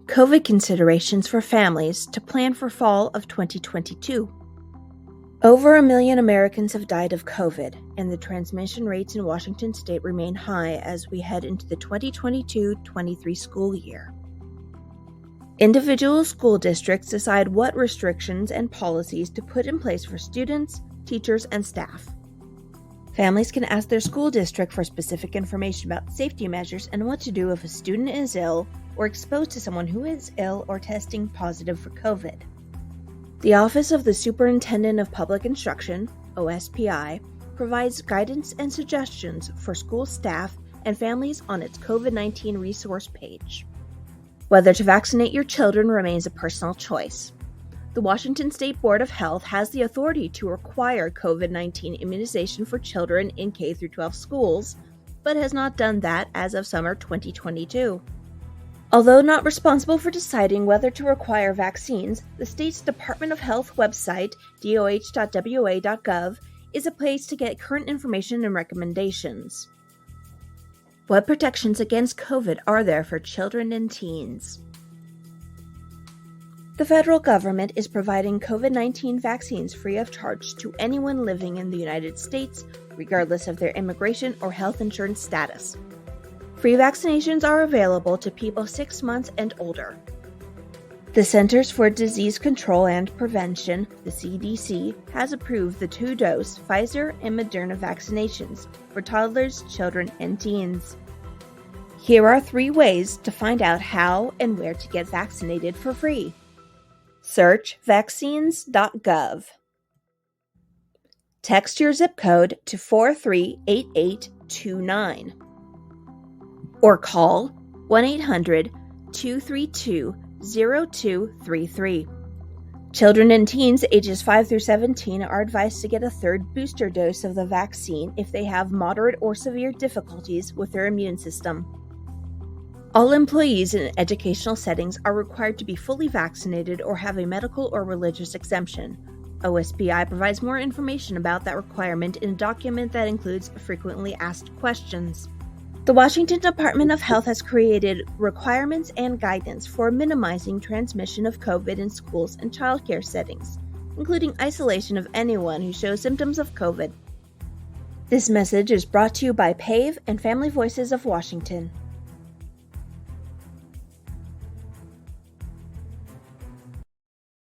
COVID considerations for families to plan for fall of 2022. Over 1 million Americans have died of COVID, and the transmission rates in Washington state remain high as we head into the 2022-23 school year. Individual school districts decide what restrictions and policies to put in place for students, teachers, and staff. Families can ask their school district for specific information about safety measures and what to do if a student is ill or exposed to someone who is ill or testing positive for COVID. The Office of the Superintendent of Public Instruction, OSPI, provides guidance and suggestions for school staff and families on its COVID-19 resource page. Whether to vaccinate your children remains a personal choice. The Washington State Board of Health has the authority to require COVID-19 immunization for children in K-12 schools, but has not done that as of summer 2022. Although not responsible for deciding whether to require vaccines, the state's Department of Health website, doh.wa.gov, is a place to get current information and recommendations. What protections against COVID are there for children and teens? The federal government is providing COVID-19 vaccines free of charge to anyone living in the United States, regardless of their immigration or health insurance status. Free vaccinations are available to people 6 months and older. The Centers for Disease Control and Prevention, the CDC, has approved the 2-dose Pfizer and Moderna vaccinations for toddlers, children, and teens. Here are 3 ways to find out how and where to get vaccinated for free. Search vaccines.gov. Text your zip code to 438829. Or call 1-800-232-0233. Children and teens ages 5 through 17 are advised to get a 3rd booster dose of the vaccine if they have moderate or severe difficulties with their immune system. All employees in educational settings are required to be fully vaccinated or have a medical or religious exemption. OSPI provides more information about that requirement in a document that includes frequently asked questions. The Washington Department of Health has created requirements and guidance for minimizing transmission of COVID in schools and childcare settings, including isolation of anyone who shows symptoms of COVID. This message is brought to you by Pave and Family Voices of Washington.